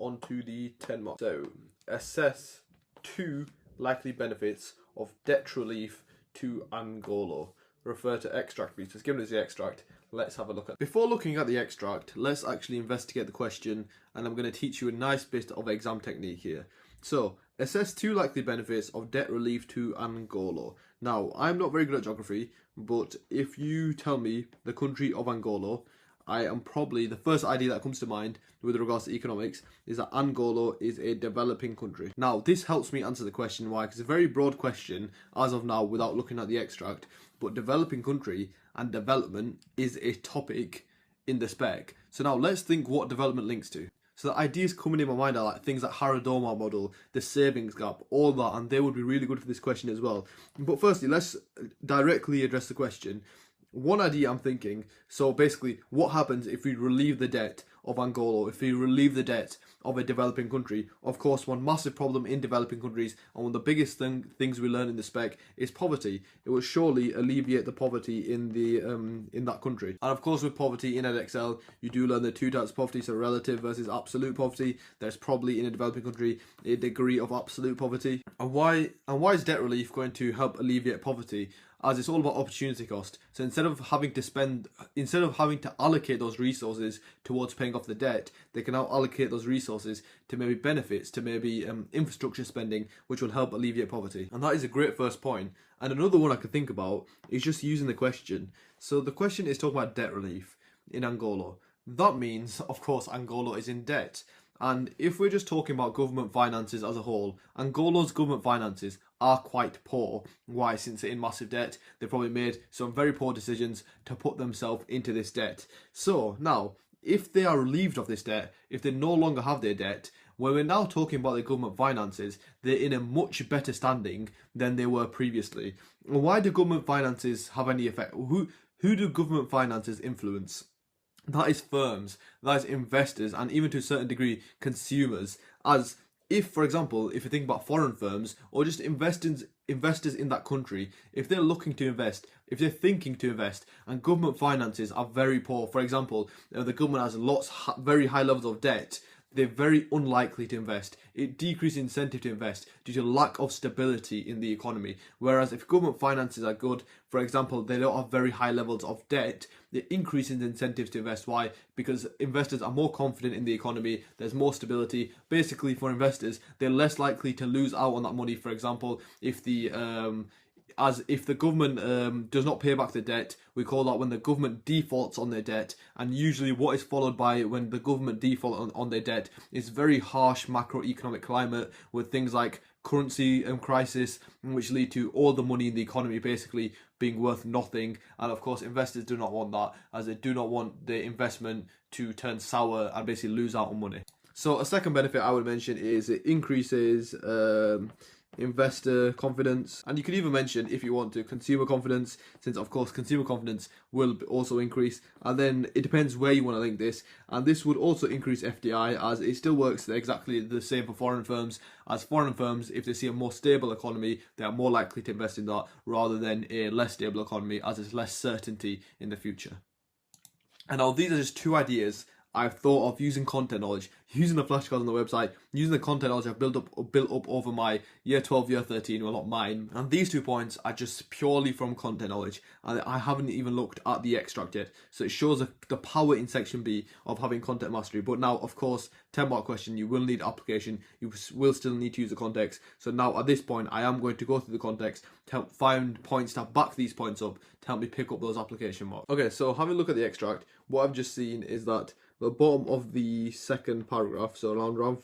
on to the 10 mark. So, assess 2 likely benefits of debt relief to Angola. Refer to extract, please. Just given us the extract, let's have a look at it. Before looking at the extract, let's actually investigate the question, and I'm going to teach you a nice bit of exam technique here. So, assess 2 likely benefits of debt relief to Angola. Now, I'm not very good at geography, but if you tell me the country of Angola, I am probably, the first idea that comes to mind with regards to economics is that Angola is a developing country. Now, this helps me answer the question why, because it's a very broad question as of now without looking at the extract, but developing country and development is a topic in the spec. So now let's think what development links to. So the ideas coming in my mind are like things like Haradoma model, the savings gap, all that, and they would be really good for this question as well. But firstly, let's directly address the question. One idea I'm thinking, so basically, what happens if we relieve the debt of Angola, if we relieve the debt of a developing country? Of course, one massive problem in developing countries, and one of the biggest things we learn in the spec is poverty. It will surely alleviate the poverty in that country. And of course, with poverty in Edexcel, you do learn the 2 types of poverty, so relative versus absolute poverty. There's probably in a developing country a degree of absolute poverty. And why is debt relief going to help alleviate poverty? As it's all about opportunity cost. So instead of having to allocate those resources towards paying off the debt, they can now allocate those resources to maybe benefits, to maybe infrastructure spending, which will help alleviate poverty. And that is a great first point. And another one I could think about is just using the question. So the question is talking about debt relief in Angola. That means, of course, Angola is in debt. And if we're just talking about government finances as a whole, Angola's government finances are quite poor. Why? Since they're in massive debt, they've probably made some very poor decisions to put themselves into this debt. So now, if they are relieved of this debt, if they no longer have their debt, when we're now talking about their government finances, they're in a much better standing than they were previously. Why do government finances have any effect? Who do government finances influence? That is firms, that is investors, and even to a certain degree, consumers. As if, for example, if you think about foreign firms or just investors in that country, if they're looking to invest, if they're thinking to invest, and government finances are very poor, for example, the government has very high levels of debt, they're very unlikely to invest. It decreases incentive to invest due to lack of stability in the economy. Whereas if government finances are good, for example, they don't have very high levels of debt, it increases incentives to invest. Why? Because investors are more confident in the economy, there's more stability. Basically, for investors, they're less likely to lose out on that money. For example, if the government does not pay back the debt, we call that when the government defaults on their debt. And usually what is followed by when the government default on their debt is very harsh macroeconomic climate with things like currency crisis, which lead to all the money in the economy basically being worth nothing. And of course, investors do not want that, as they do not want the investment to turn sour and basically lose out on money. So a second benefit I would mention is it increases investor confidence, and you could even mention, if you want to, consumer confidence, since of course consumer confidence will also increase. And then it depends where you want to link this, and this would also increase FDI, as it still works exactly the same for foreign firms. As foreign firms, if they see a more stable economy, they are more likely to invest in that rather than a less stable economy, as there's less certainty in the future. And now these are just 2 ideas I've thought of using content knowledge, using the flashcards on the website, using the content knowledge I've built up over my year 12, year 13, well not mine. And these 2 points are just purely from content knowledge, and I haven't even looked at the extract yet. So it shows the power in section B of having content mastery. But now, of course, 10 mark question, you will need application, you will still need to use the context. So now at this point, I am going to go through the context to help find points to back these points up, to help me pick up those application marks. Okay, so having a look at the extract, what I've just seen is that the bottom of the second paragraph, so around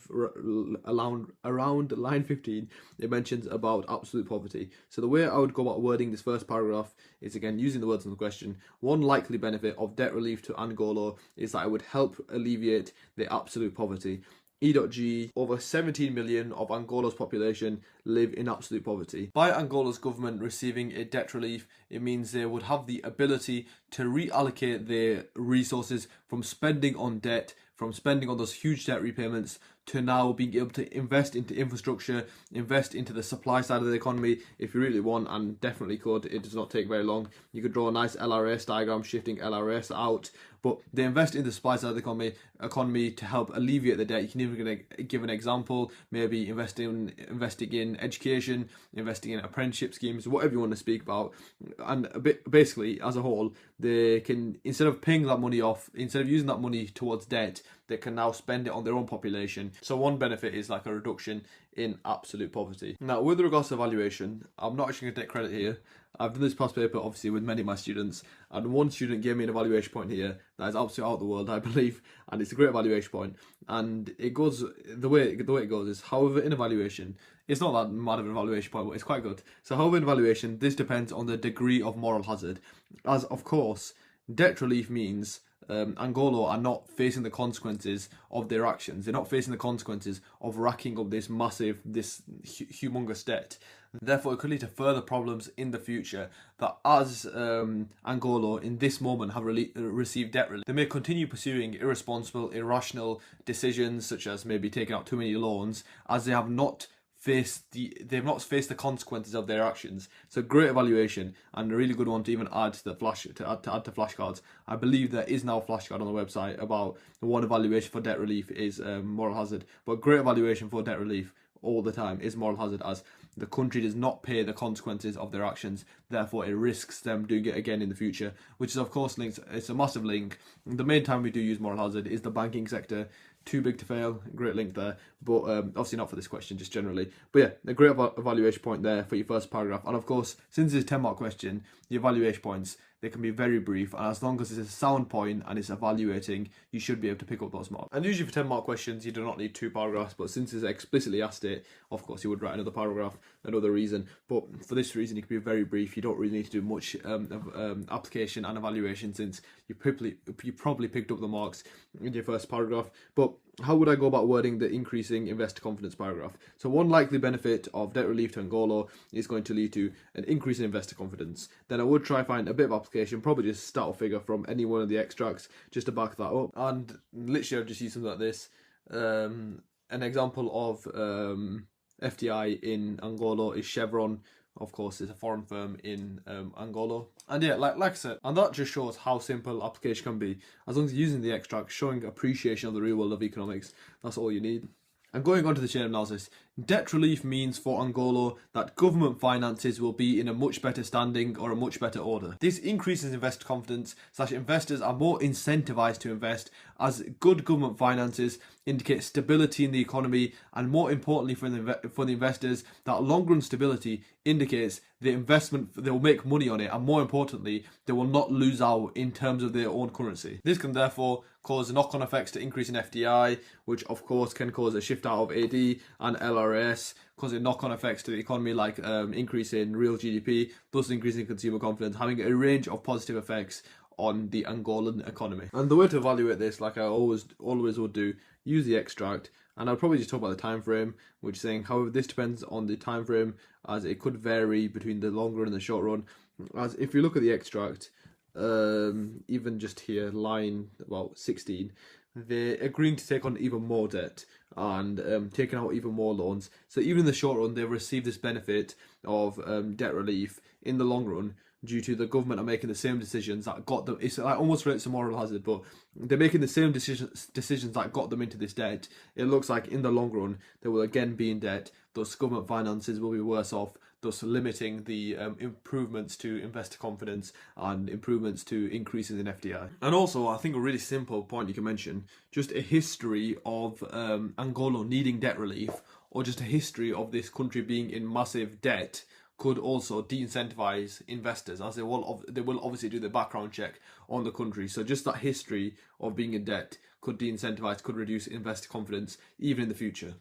line 15, it mentions about absolute poverty. So the way I would go about wording this first paragraph is, again, using the words in the question. One likely benefit of debt relief to Angola is that it would help alleviate the absolute poverty. E.G. Over 17 million of Angola's population live in absolute poverty. By Angola's government receiving a debt relief, it means they would have the ability to reallocate their resources from spending on debt, from spending on those huge debt repayments, to now being able to invest into infrastructure, invest into the supply side of the economy if you really want, and definitely could. It does not take very long. You could draw a nice LRS diagram shifting LRS out, but they invest in the supply side of the economy to help alleviate the debt. You can even give an example, maybe investing in education, investing in apprenticeship schemes, whatever you want to speak about. And basically, as a whole, they can, instead of paying that money off, instead of using that money towards debt, they can now spend it on their own population. So one benefit is like a reduction in absolute poverty. Now, with regards to evaluation, I'm not actually going to take credit here. I've done this past paper, obviously, with many of my students, and one student gave me an evaluation point here that is absolutely out of the world, I believe, and it's a great evaluation point. And it goes, the way it goes is, however, in evaluation, it's not that mad of an evaluation point, but it's quite good. So, however, in evaluation, this depends on the degree of moral hazard, as, of course, debt relief means Angola are not facing the consequences of their actions. They're not facing the consequences of racking up this humongous debt. Therefore, it could lead to further problems in the future that as Angola in this moment have received debt relief, they may continue pursuing irresponsible, irrational decisions such as maybe taking out too many loans, as they have not faced the consequences of their actions. So great evaluation, and a really good one to even add to the add to flashcards. I believe there is now a flashcard on the website about the one evaluation for debt relief is moral hazard, but great evaluation for debt relief all the time is moral hazard, as the country does not pay the consequences of their actions, therefore it risks them doing it again in the future, which is of course linked. It's a massive link. The main time we do use moral hazard is the banking sector. Too big to fail, great link there, but obviously not for this question, just generally. But yeah, a great evaluation point there for your first paragraph. And of course, since it's a 10-mark question, the evaluation points, they can be very brief, and as long as it's a sound point and it's evaluating, you should be able to pick up those marks. And usually for 10-mark questions, you do not need 2 paragraphs, but since it's explicitly asked it, of course you would write another paragraph, another reason. But for this reason, it can be very brief. You don't really need to do much application and evaluation, since you probably picked up the marks in your first paragraph. But how would I go about wording the increasing investor confidence paragraph? So one likely benefit of debt relief to Angola is going to lead to an increase in investor confidence. Then I would try find a bit of application, probably just start a figure from any one of the extracts just to back that up. And literally I've just used something like this. An example of FDI in Angola is Chevron. Of course, it's a foreign firm in Angola. And yeah, like I said, and that just shows how simple application can be. As long as you're using the extract, showing appreciation of the real world of economics, that's all you need. And going on to the chain analysis, debt relief means for Angola that government finances will be in a much better standing or a much better order. This increases investor confidence, / investors are more incentivized to invest, as good government finances indicate stability in the economy, and more importantly for the investors, that long-run stability indicates the investment, they will make money on it, and more importantly, they will not lose out in terms of their own currency. This can therefore cause knock-on effects to increase in FDI, which of course can cause a shift out of AD and LRS, causing knock-on effects to the economy like increase in real GDP, thus increasing consumer confidence, having a range of positive effects on the Angolan economy. And the way to evaluate this, like I always would do, use the extract, and I'll probably just talk about the time frame, which is saying, however, this depends on the time frame, as it could vary between the long run and the short run. As if you look at the extract, even just here, line about 16, they're agreeing to take on even more debt and taking out even more loans. So even in the short run, they've received this benefit of debt relief. In the long run, due to the government are making the same decisions that got them, it's like almost relates to moral hazard, but they're making the same decisions that got them into this debt. It looks like in the long run, they will again be in debt, thus government finances will be worse off, thus limiting the improvements to investor confidence and improvements to increases in FDI. And also, I think a really simple point you can mention, just a history of Angola needing debt relief, or just a history of this country being in massive debt, could also de-incentivize investors, as they will obviously do the background check on the country. So just that history of being in debt could de-incentivize, could reduce investor confidence even in the future.